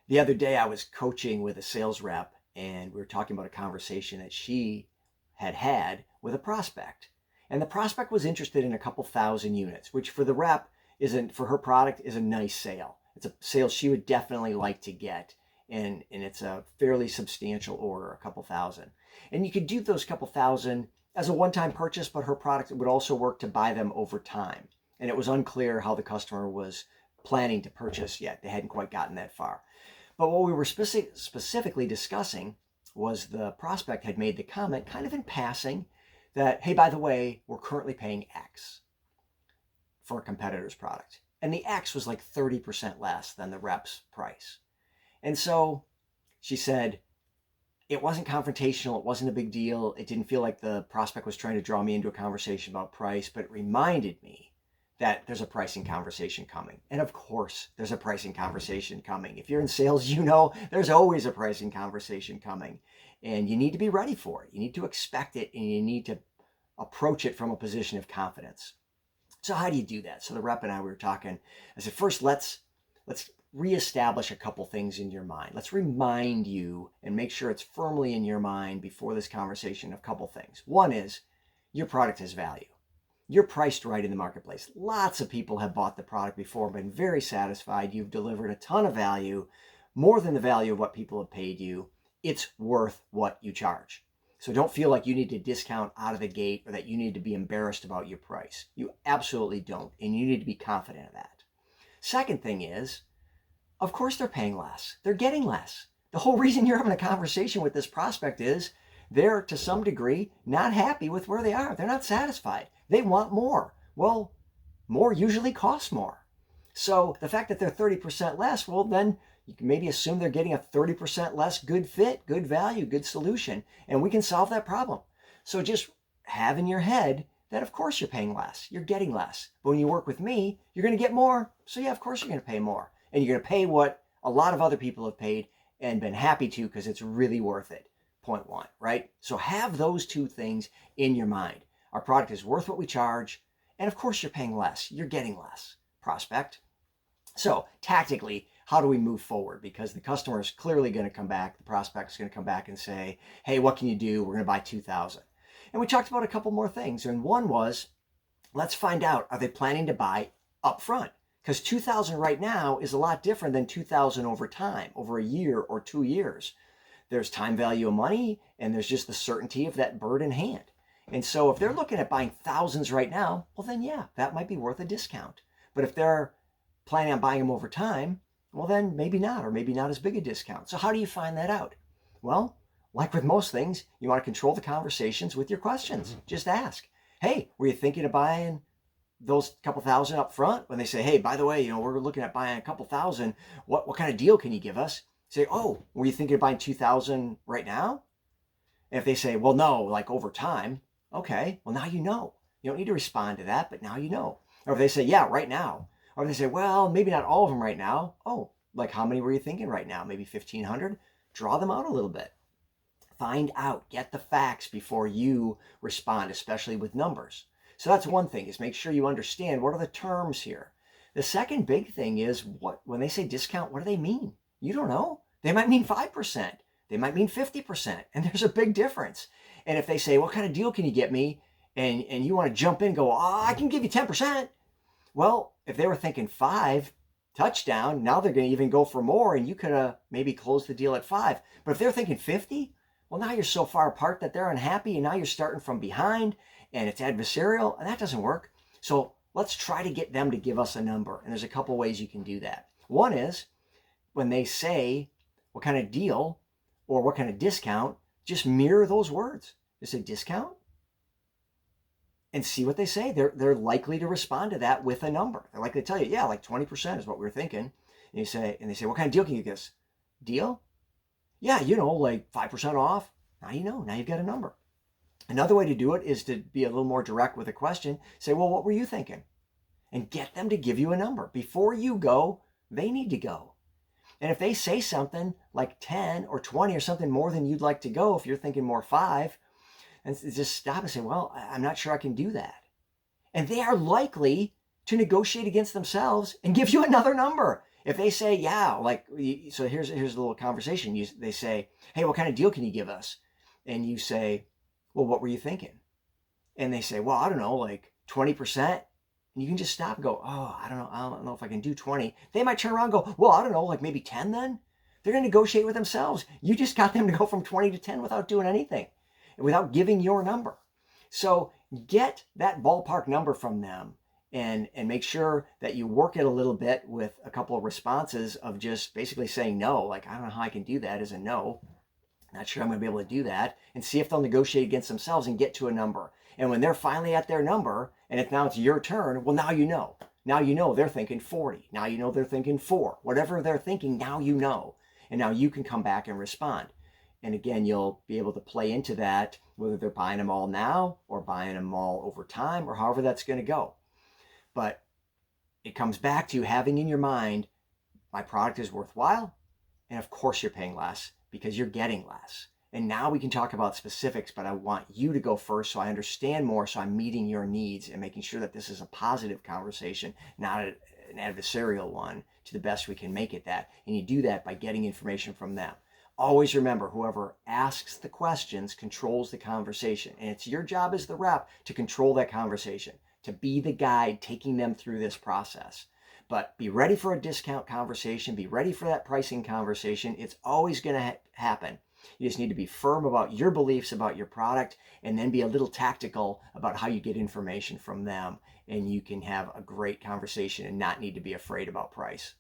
The other day I was coaching with a sales rep and we were talking about a conversation that she had had with a prospect. And the prospect was interested in a couple thousand units, which for the rep isn't, for her product, is a nice sale. It's a sale she would definitely like to get. And it's a fairly substantial order, a couple thousand. And you could do those couple thousand as a one-time purchase, but her product would also work to buy them over time. And it was unclear how the customer was planning to purchase yet. They hadn't quite gotten that far. But what we were specifically discussing was the prospect had made the comment kind of in passing that, hey, by the way, we're currently paying X for a competitor's product. And the X was like 30% less than the rep's price. And so she said, it wasn't confrontational. It wasn't a big deal. It didn't feel like the prospect was trying to draw me into a conversation about price, but it reminded me that there's a pricing conversation coming. And of course, there's a pricing conversation coming. If you're in sales, you know there's always a pricing conversation coming. And you need to be ready for it. You need to expect it, and you need to approach it from a position of confidence. So how do you do that? So the rep and I were talking. I said, first, let's reestablish a couple things in your mind. Let's remind you and make sure it's firmly in your mind before this conversation of a couple things. One is your product has value. You're priced right in the marketplace. Lots of people have bought the product before, been very satisfied. You've delivered a ton of value, more than the value of what people have paid you. It's worth what you charge. So don't feel like you need to discount out of the gate or that you need to be embarrassed about your price. You absolutely don't, and you need to be confident of that. Second thing is, of course they're paying less. They're getting less. The whole reason you're having a conversation with this prospect is they're, to some degree, not happy with where they are. They're not satisfied. They want more. Well, more usually costs more. So the fact that they're 30% less, well, then you can maybe assume they're getting a 30% less good fit, good value, good solution, and we can solve that problem. So just have in your head that of course you're paying less, you're getting less. But when you work with me, you're going to get more. So yeah, of course you're going to pay more. And you're going to pay what a lot of other people have paid and been happy to because it's really worth it. Point one, right? So have those two things in your mind. Our product is worth what we charge. And of course you're paying less. You're getting less, prospect. So tactically, how do we move forward? Because the customer is clearly going to come back. The prospect is going to come back and say, hey, what can you do? We're going to buy 2,000. And we talked about a couple more things. And one was, let's find out, are they planning to buy up front? Because 2,000 right now is a lot different than 2,000 over time, over a year or 2 years. There's time value of money, and there's just the certainty of that bird in hand. And so if they're looking at buying thousands right now, well then yeah, that might be worth a discount. But if they're planning on buying them over time, well then maybe not, or maybe not as big a discount. So how do you find that out? Well, like with most things, you want to control the conversations with your questions. Just ask, hey, were you thinking of buying those couple thousand up front? When they say, hey, by the way, we're looking at buying a couple thousand, what kind of deal can you give us? Say, oh, were you thinking of buying 2,000 right now? And if they say, well, no, like over time, okay, well, now you know. You don't need to respond to that, but now you know. Or if they say, yeah, right now. Or if they say, well, maybe not all of them right now. Oh, like how many were you thinking right now? Maybe 1,500? Draw them out a little bit. Find out, get the facts before you respond, especially with numbers. So that's one thing, is make sure you understand what are the terms here. The second big thing is, when they say discount, what do they mean? You don't know. They might mean 5%. They might mean 50%. And there's a big difference. And if they say, what kind of deal can you get me? And you want to jump in and go, oh, I can give you 10%. Well, if they were thinking 5, touchdown, now they're going to even go for more, and you could have maybe closed the deal at 5. But if they're thinking 50, well, now you're so far apart that they're unhappy, and now you're starting from behind, and it's adversarial, and that doesn't work. So let's try to get them to give us a number. And there's a couple ways you can do that. One is, when they say what kind of deal or what kind of discount, just mirror those words. Just say discount and see what they say. They're likely to respond to that with a number. They're likely to tell you, yeah, like 20% is what we were thinking. And they say, what kind of deal can you give us? Deal? Yeah, like 5% off. Now you know, now you've got a number. Another way to do it is to be a little more direct with a question. Say, well, what were you thinking? And get them to give you a number. Before you go, they need to go. And if they say something like 10 or 20 or something more than you'd like to go, if you're thinking more 5, and just stop and say, well, I'm not sure I can do that. And they are likely to negotiate against themselves and give you another number. If they say, yeah, like, so here's a little conversation. They say, hey, what kind of deal can you give us? And you say, well, what were you thinking? And they say, well, I don't know, like 20%. And you can just stop and go, oh, I don't know. I don't know if I can do 20. They might turn around and go, well, I don't know, like maybe 10 then. They're going to negotiate with themselves. You just got them to go from 20 to 10 without doing anything, without giving your number. So get that ballpark number from them and make sure that you work it a little bit with a couple of responses of just basically saying no. Like, I don't know how I can do that as a no. Not sure I'm going to be able to do that, and see if they'll negotiate against themselves and get to a number. And when they're finally at their number, and if now it's your turn, well, now you know. Now you know they're thinking 40. Now you know they're thinking 4. Whatever they're thinking, now you know. And now you can come back and respond. And again, you'll be able to play into that, whether they're buying them all now or buying them all over time or however that's going to go. But it comes back to having in your mind, my product is worthwhile. And of course you're paying less because you're getting less. And now we can talk about specifics, but I want you to go first so I understand more, so I'm meeting your needs and making sure that this is a positive conversation, not an adversarial one, to the best we can make it that. And you do that by getting information from them. Always remember, whoever asks the questions controls the conversation. And it's your job as the rep to control that conversation, to be the guide taking them through this process. But be ready for a discount conversation. Be ready for that pricing conversation. It's always going to happen. You just need to be firm about your beliefs about your product and then be a little tactical about how you get information from them. And you can have a great conversation and not need to be afraid about price.